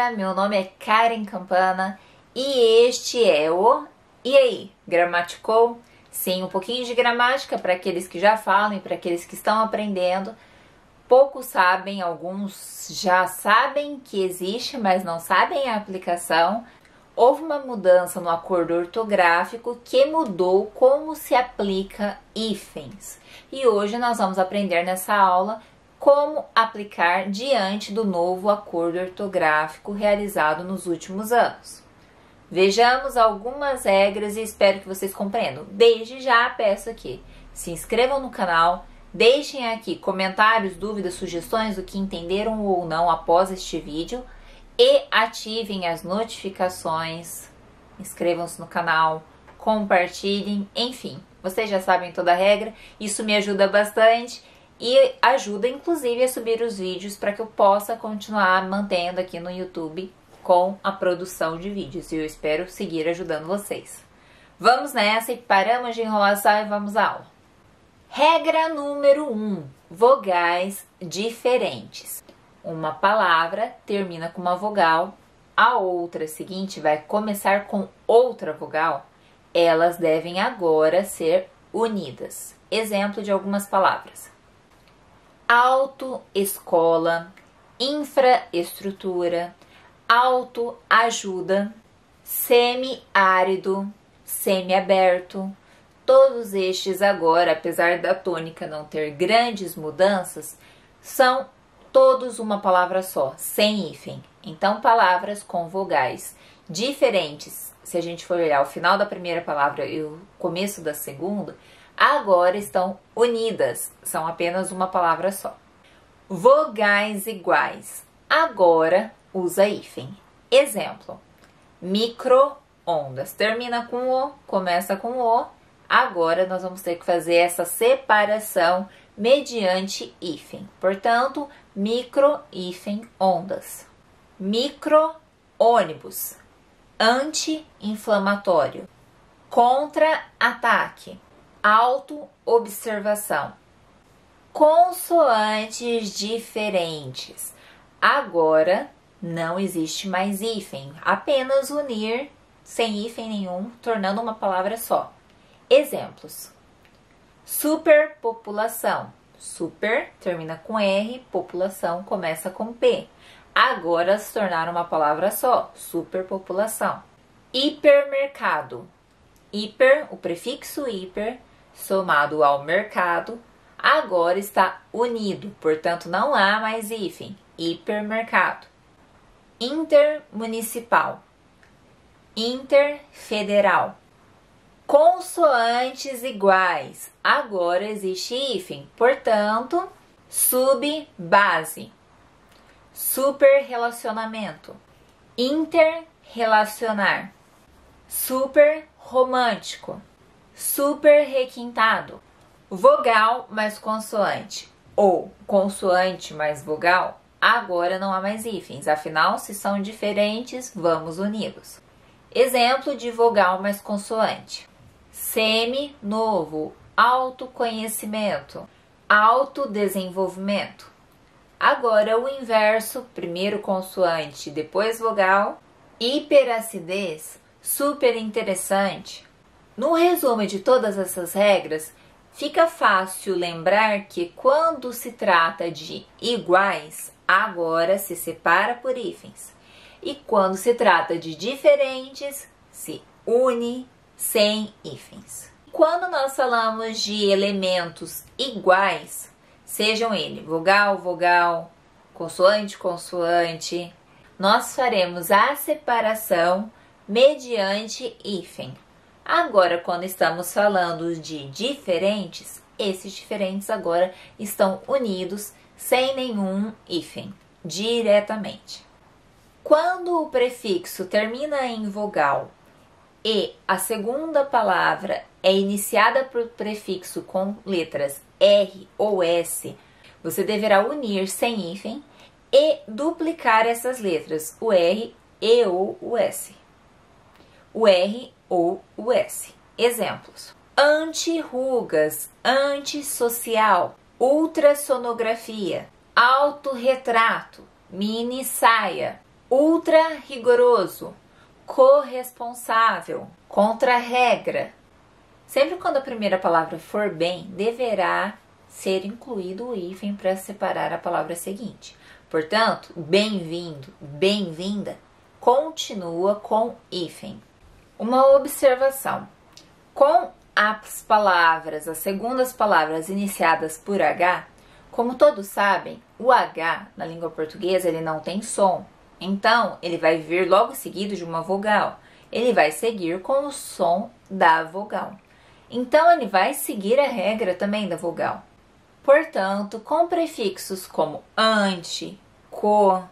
galera, meu nome é Karen Campana e este é o E aí, gramaticou? Sim, um pouquinho de gramática para aqueles que já falam e para aqueles que estão aprendendo. Poucos sabem, alguns já sabem que existe, mas não sabem a aplicação. Houve uma mudança no acordo ortográfico que mudou como se aplica hífens. E hoje nós vamos aprender nessa aula como aplicar diante do novo acordo ortográfico realizado nos últimos anos. Vejamos algumas regras e espero que vocês compreendam. Desde já peço aqui, se inscrevam no canal, deixem aqui comentários, dúvidas, sugestões do que entenderam ou não após este vídeo e ativem as notificações, inscrevam-se no canal, compartilhem, enfim, vocês já sabem toda a regra, isso me ajuda bastante e ajuda inclusive a subir os vídeos para que eu possa continuar mantendo aqui no YouTube com a produção de vídeos e eu espero seguir ajudando vocês. Vamos nessa e paramos de enrolação e vamos à aula. Regra número 1, vogais diferentes. Uma palavra termina com uma vogal, a outra seguinte vai começar com outra vogal, elas devem agora ser unidas. Exemplo de algumas palavras: autoescola, infraestrutura, autoajuda, semiárido, semiaberto. Todos estes agora, apesar da tônica não ter grandes mudanças, são todos uma palavra só, sem hífen. Então, palavras com vogais diferentes, se a gente for olhar o final da primeira palavra e o começo da segunda, agora estão unidas, são apenas uma palavra só. Vogais iguais, agora usa hífen. Exemplo: micro-ondas, termina com o, começa com o, agora nós vamos ter que fazer essa separação mediante hífen. Portanto, micro-hífen ondas. Micro-ônibus, anti-inflamatório. Contra-ataque, auto-observação. Consoantes diferentes. Agora não existe mais hífen, apenas unir sem hífen nenhum, tornando uma palavra só. Exemplos: superpopulação. Super termina com R, população começa com P. Agora se tornaram uma palavra só, superpopulação. Hipermercado. Hiper, o prefixo hiper, somado ao mercado, agora está unido, portanto não há mais hífen. Hipermercado. Intermunicipal. Interfederal. Consoantes iguais. Agora existe hífen, portanto, subbase. Superrelacionamento. Interrelacionar. Superromântico. Superrequintado. Vogal mais consoante ou consoante mais vogal, agora não há mais hífens. Afinal, se são diferentes, vamos uni-los. Exemplo de vogal mais consoante: semi-novo, autoconhecimento, autodesenvolvimento. Agora o inverso, primeiro consoante, depois vogal. Hiperacidez, super interessante. No resumo de todas essas regras, fica fácil lembrar que quando se trata de iguais, agora se separa por hífens. E quando se trata de diferentes, se une sem hífens. Quando nós falamos de elementos iguais, sejam eles vogal, vogal, consoante, consoante, nós faremos a separação mediante hífen. Agora, quando estamos falando de diferentes, esses diferentes agora estão unidos sem nenhum hífen, diretamente. Quando o prefixo termina em vogal e a segunda palavra é iniciada por prefixo com letras R ou S, você deverá unir sem hífen e duplicar essas letras, o R e ou o S. O R ou o S. Exemplos: anti-rugas, antissocial, ultrassonografia, autorretrato, mini saia, ultra rigoroso, corresponsável, contra-regra. Sempre quando a primeira palavra for bem, deverá ser incluído o hífen para separar a palavra seguinte. Portanto, bem-vindo, bem-vinda, continua com hífen. Uma observação. Com as palavras, as segundas palavras iniciadas por H, como todos sabem, o H na língua portuguesa ele não tem som. Então, ele vai vir logo seguido de uma vogal. Ele vai seguir com o som da vogal. Então, ele vai seguir a regra também da vogal. Portanto, com prefixos como ante, co,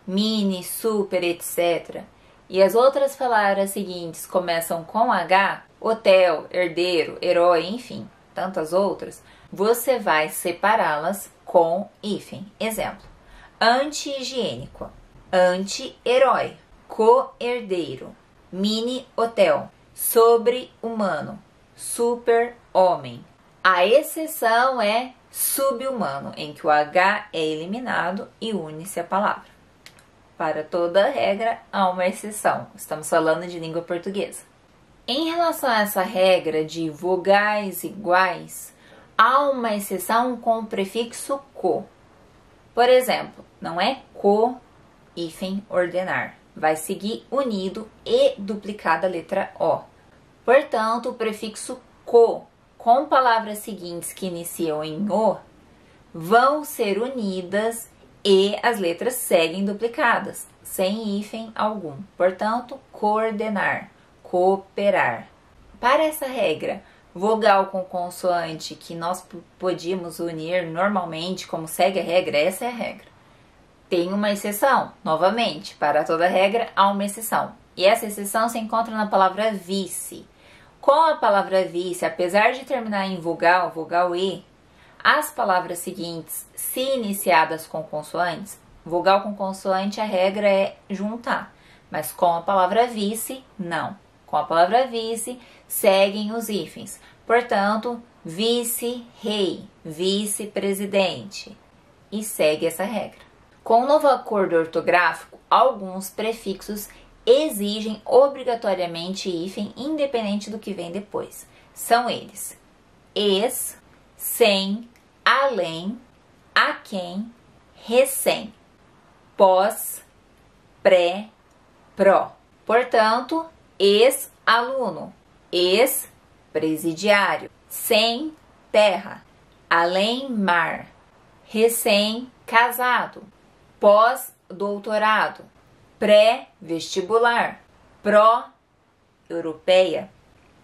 mini, super, etc. e as outras palavras seguintes começam com H, hotel, herdeiro, herói, enfim, tantas outras, você vai separá-las com hífen. Exemplo, anti-higiênico, anti-herói, co-herdeiro, mini-hotel, sobre-humano, super-homem. A exceção é sub-humano, em que o H é eliminado e une-se a palavra. Para toda regra, há uma exceção. Estamos falando de língua portuguesa. Em relação a essa regra de vogais iguais, há uma exceção com o prefixo co. Por exemplo, não é co, hífen, ordenar. Vai seguir unido e duplicada a letra O. Portanto, o prefixo co com palavras seguintes que iniciam em O vão ser unidas e as letras seguem duplicadas, sem hífen algum. Portanto, coordenar, cooperar. Para essa regra, vogal com consoante que nós podíamos unir normalmente, como segue a regra, essa é a regra. Tem uma exceção, novamente, para toda regra há uma exceção. E essa exceção se encontra na palavra vice. Com a palavra vice, apesar de terminar em vogal, vogal E, as palavras seguintes, se iniciadas com consoantes, vogal com consoante, a regra é juntar. Mas com a palavra vice, não. Com a palavra vice, seguem os hífens. Portanto, vice-rei, vice-presidente. E segue essa regra. Com o novo acordo ortográfico, alguns prefixos exigem obrigatoriamente hífen, independente do que vem depois. São eles: ex, sem, além, a quem, recém, pós, pré, pró. Portanto, ex-aluno, ex-presidiário, sem terra, além mar, recém-casado, pós-doutorado, pré-vestibular, pró-europeia.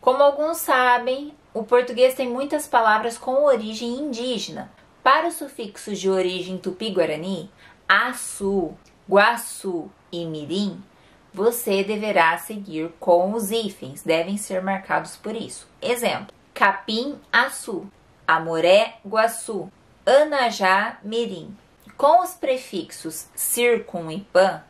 Como alguns sabem, o português tem muitas palavras com origem indígena. Para os sufixos de origem tupi-guarani, açu, guaçu e mirim, você deverá seguir com os hífens, devem ser marcados por isso. Exemplo, capim-açu, amoré-guaçu, anajá-mirim. Com os prefixos circun e pan,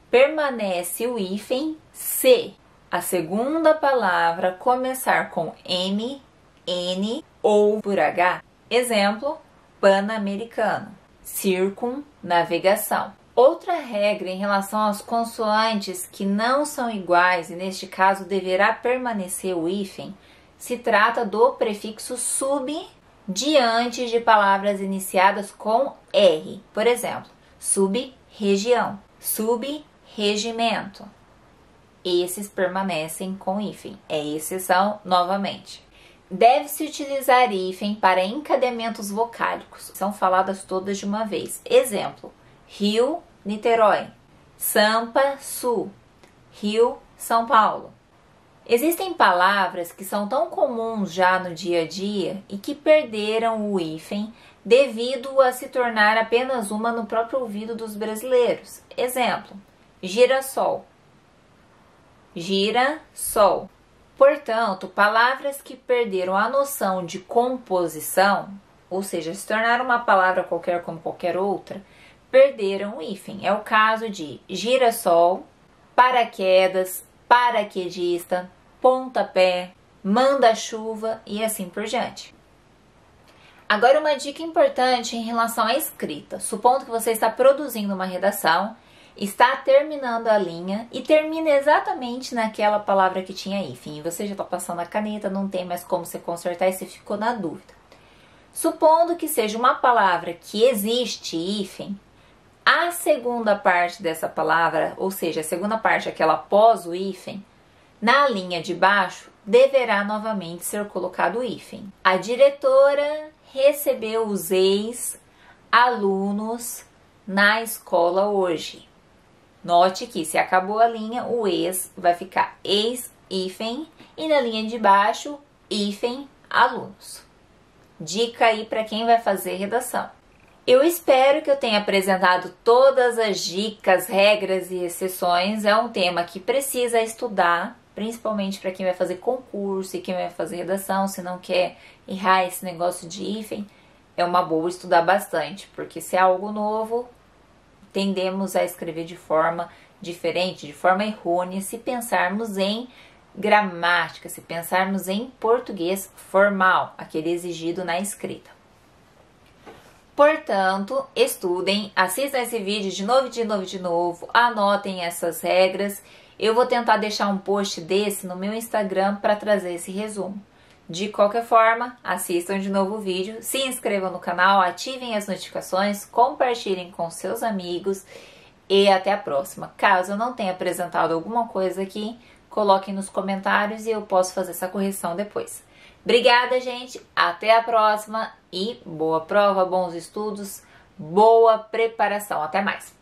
permanece o hífen se a segunda palavra começar com M, N ou por H. Exemplo, pan-americano, circunnavegação. Outra regra em relação às consoantes que não são iguais, e neste caso deverá permanecer o hífen, se trata do prefixo sub diante de palavras iniciadas com R. Por exemplo, sub-região, sub-regimento. Esses permanecem com hífen. É exceção novamente. Deve-se utilizar hífen para encadeamentos vocálicos. São faladas todas de uma vez. Exemplo, Rio, Niterói. Sampa, Sul. Rio, São Paulo. Existem palavras que são tão comuns já no dia a dia e que perderam o hífen devido a se tornar apenas uma no próprio ouvido dos brasileiros. Exemplo, girassol. Gira-sol. Portanto, palavras que perderam a noção de composição, ou seja, se tornaram uma palavra qualquer como qualquer outra, perderam o hífen. É o caso de girassol, paraquedas, paraquedista, pontapé, manda-chuva e assim por diante. Agora uma dica importante em relação à escrita. Supondo que você está produzindo uma redação está terminando a linha e termina exatamente naquela palavra que tinha hífen. E você já está passando a caneta, não tem mais como você consertar e você ficou na dúvida. Supondo que seja uma palavra que existe hífen, a segunda parte dessa palavra, ou seja, a segunda parte, aquela após o hífen, na linha de baixo, deverá novamente ser colocado o hífen. A diretora recebeu os ex-alunos na escola hoje. Note que se acabou a linha, o ex vai ficar ex-hífen e na linha de baixo, hífen alunos. Dica aí para quem vai fazer redação. Eu espero que eu tenha apresentado todas as dicas, regras e exceções. É um tema que precisa estudar, principalmente para quem vai fazer concurso e quem vai fazer redação, se não quer errar esse negócio de hífen. É uma boa estudar bastante, porque se é algo novo, tendemos a escrever de forma diferente, de forma errônea, se pensarmos em gramática, se pensarmos em português formal, aquele exigido na escrita. Portanto, estudem, assistam esse vídeo de novo, anotem essas regras. Eu vou tentar deixar um post desse no meu Instagram para trazer esse resumo. De qualquer forma, assistam de novo o vídeo, se inscrevam no canal, ativem as notificações, compartilhem com seus amigos e até a próxima. Caso eu não tenha apresentado alguma coisa aqui, coloquem nos comentários e eu posso fazer essa correção depois. Obrigada, gente. Até a próxima e boa prova, bons estudos, boa preparação. Até mais.